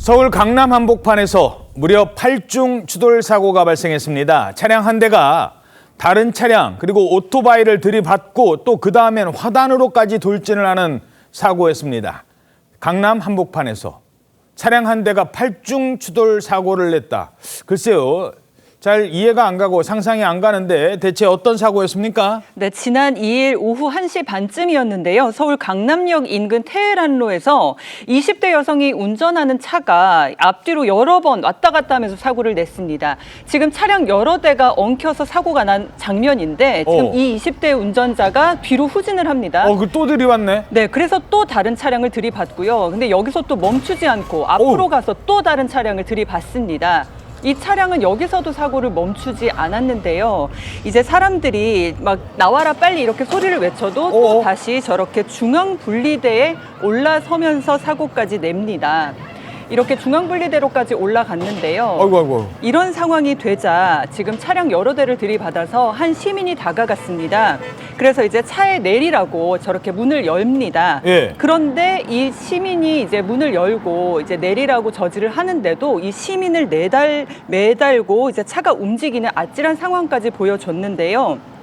서울 강남 한복판에서 무려 8중 추돌 사고가 발생했습니다. 차량 한 대가 다른 차량 그리고 오토바이를 들이받고 또 그 다음엔 화단으로까지 돌진을 하는 사고였습니다. 강남 한복판에서 차량 한 대가 8중 추돌 사고를 냈다. 글쎄요. 잘 이해가 안 가고 상상이 안 가는데 대체 어떤 사고였습니까? 네, 지난 2일 오후 1시 반쯤이었는데요. 서울 강남역 인근 테헤란로에서 20대 여성이 운전하는 차가 앞뒤로 여러 번 왔다 갔다 하면서 사고를 냈습니다. 지금 차량 여러 대가 엉켜서 사고가 난 장면인데 지금 이 20대 운전자가 뒤로 후진을 합니다. 그 또 들이왔네. 네, 그래서 또 다른 차량을 들이받고요. 근데 여기서 또 멈추지 않고 앞으로 가서 또 다른 차량을 들이받습니다. 이 차량은 여기서도 사고를 멈추지 않았는데요. 이제 사람들이 막 나와라 빨리 이렇게 소리를 외쳐도 또 다시 저렇게 중앙 분리대에 올라서면서 사고까지 냅니다. 이렇게 중앙분리대로까지 올라갔는데요. 아이고. 이런 상황이 되자 지금 차량 여러 대를 들이받아서 한 시민이 다가갔습니다. 그래서 이제 차에 내리라고 저렇게 문을 엽니다. 예. 그런데 이 시민이 이제 문을 열고 이제 내리라고 저지를 하는데도 이 시민을 매달고 이제 차가 움직이는 아찔한 상황까지 보여줬는데요.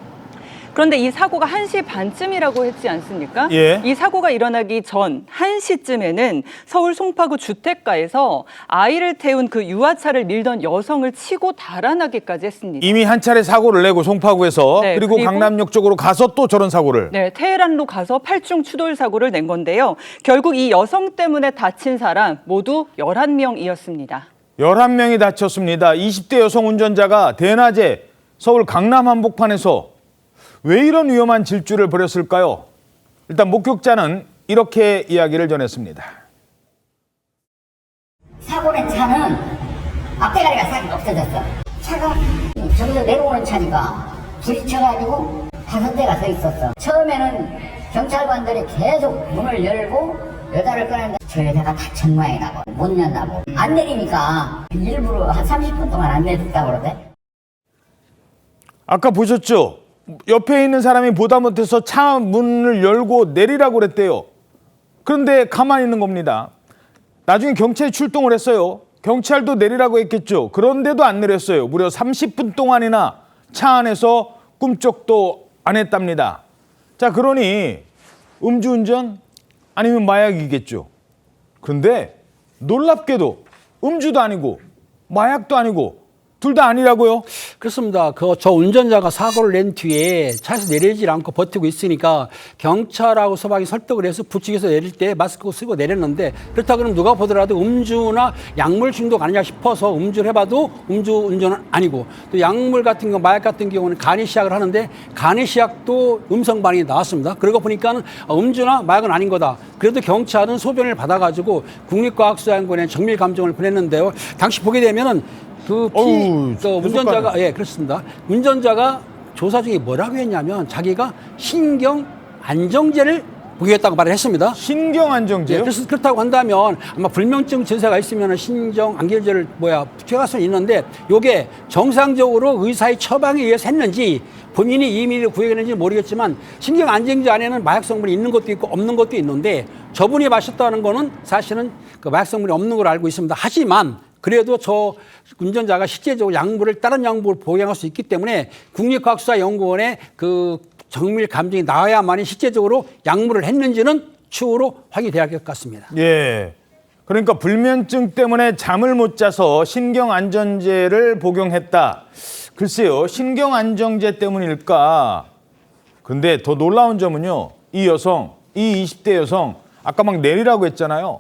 그런데 이 사고가 1시 반쯤이라고 했지 않습니까? 예. 이 사고가 일어나기 전 1시쯤에는 서울 송파구 주택가에서 아이를 태운 그 유아차를 밀던 여성을 치고 달아나기까지 했습니다. 이미 한 차례 사고를 내고 송파구에서 네, 그리고 강남역 쪽으로 가서 또 저런 사고를. 네, 테헤란로 가서 8중 추돌 사고를 낸 건데요. 결국 이 여성 때문에 다친 사람 모두 11명이었습니다. 11명이 다쳤습니다. 20대 여성 운전자가 대낮에 서울 강남 한복판에서 왜 이런 위험한 질주를 벌였을까요? 일단 목격자는 이렇게 이야기를 전했습니다. 사고 낸 차는 앞대가리가 싹 없어졌어. 차가 저기서 내려오는 차니까 부딪혀가지고 5대가 서 있었어. 처음에는 경찰관들이 계속 문을 열고 여자를 꺼냈는데 저 여자가 다친 모양이나 봐. 못 였나 봐. 안 내리니까 일부러 한 30분 동안 안 내렸다고 그러대. 아까 보셨죠? 옆에 있는 사람이 보다 못해서 차 문을 열고 내리라고 그랬대요. 그런데 가만히 있는 겁니다. 나중에 경찰이 출동을 했어요. 경찰도 내리라고 했겠죠. 그런데도 안 내렸어요. 무려 30분 동안이나 차 안에서 꿈쩍도 안 했답니다. 자, 그러니 음주운전 아니면 마약이겠죠. 그런데 놀랍게도 음주도 아니고 마약도 아니고 둘 다 아니라고요? 그렇습니다. 저 운전자가 사고를 낸 뒤에 차에서 내리질 않고 버티고 있으니까 경찰하고 소방이 설득을 해서 부축해서 내릴 때 마스크 쓰고 내렸는데 그렇다 그러면 누가 보더라도 음주나 약물 중독 아니냐 싶어서 음주를 해봐도 음주운전은 아니고 또 약물 같은 경우 마약 같은 경우는 간이 시약을 하는데 간이 시약도 음성 반응이 나왔습니다. 그러고 보니까는 음주나 마약은 아닌 거다. 그래도 경찰은 소변을 받아가지고 국립과학수사연구원에 정밀 감정을 보냈는데요. 당시 보게 되면은 운전자가, 예, 그렇습니다. 운전자가 조사 중에 뭐라고 했냐면 자기가 신경 안정제를 복용했다고 말을 했습니다. 신경 안정제요? 예, 그래서 그렇다고 한다면 아마 불면증 증세가 있으면 신경 안정제를 투여할 수는 있는데 이게 정상적으로 의사의 처방에 의해서 했는지 본인이 임의로 구역했는지 모르겠지만 신경 안정제 안에는 마약 성분이 있는 것도 있고 없는 것도 있는데 저분이 마셨다는 거는 사실은 그 마약 성분이 없는 걸 알고 있습니다. 하지만 그래도 저 운전자가 실제적으로 다른 약물을 복용할 수 있기 때문에 국립과학수사연구원의 그 정밀 감정이 나와야만이 실제적으로 약물을 했는지는 추후로 확인이 돼야 할 것 같습니다. 예. 그러니까 불면증 때문에 잠을 못 자서 신경안정제를 복용했다. 글쎄요, 신경안정제 때문일까? 근데 더 놀라운 점은요, 이 20대 여성, 아까 막 내리라고 했잖아요.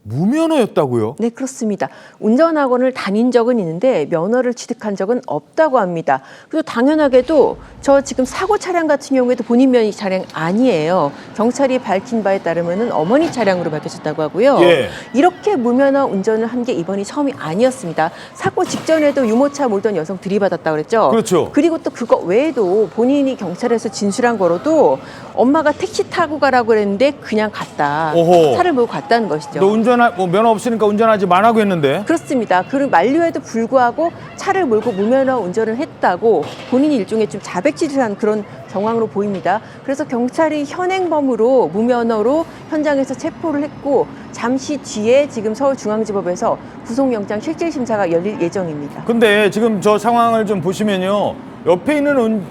무면허였다고요? 네, 그렇습니다. 운전학원을 다닌 적은 있는데 면허를 취득한 적은 없다고 합니다. 그리고 당연하게도 저 지금 사고 차량 같은 경우에도 본인 면허 차량 아니에요. 경찰이 밝힌 바에 따르면 어머니 차량으로 밝혀졌다고 하고요. 예. 이렇게 무면허 운전을 한 게 이번이 처음이 아니었습니다. 사고 직전에도 유모차 몰던 여성 들이받았다고 그랬죠. 그렇죠. 그리고 또 그거 외에도 본인이 경찰에서 진술한 거로도 엄마가 택시 타고 가라고 그랬는데 그냥 갔다. 오호. 차를 몰고 갔다는 것이죠. 너 운전 면허 없으니까 운전하지 말라고 했는데. 그렇습니다. 그 만료에도 불구하고 차를 몰고 무면허 운전을 했다고 본인이 일종의 좀 자백질을 한 그런 정황으로 보입니다. 그래서 경찰이 현행범으로 무면허로 현장에서 체포를 했고 잠시 뒤에 지금 서울중앙지법에서 구속영장 실질심사가 열릴 예정입니다. 근데 지금 저 상황을 좀 보시면요. 옆에 있는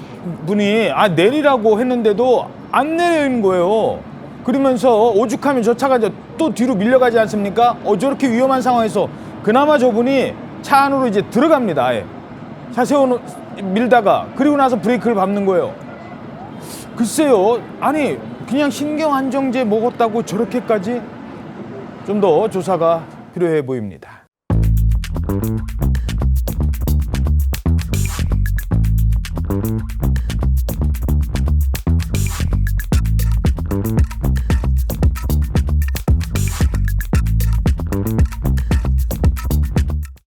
분이 내리라고 했는데도 안 내리는 거예요. 그러면서 오죽하면 저 차가 이제 또 뒤로 밀려가지 않습니까? 저렇게 위험한 상황에서 그나마 저분이 차 안으로 이제 들어갑니다. 아예. 차 세워 밀다가 그리고 나서 브레이크를 밟는 거예요. 글쎄요. 아니 그냥 신경안정제 먹었다고 저렇게까지 좀 더 조사가 필요해 보입니다.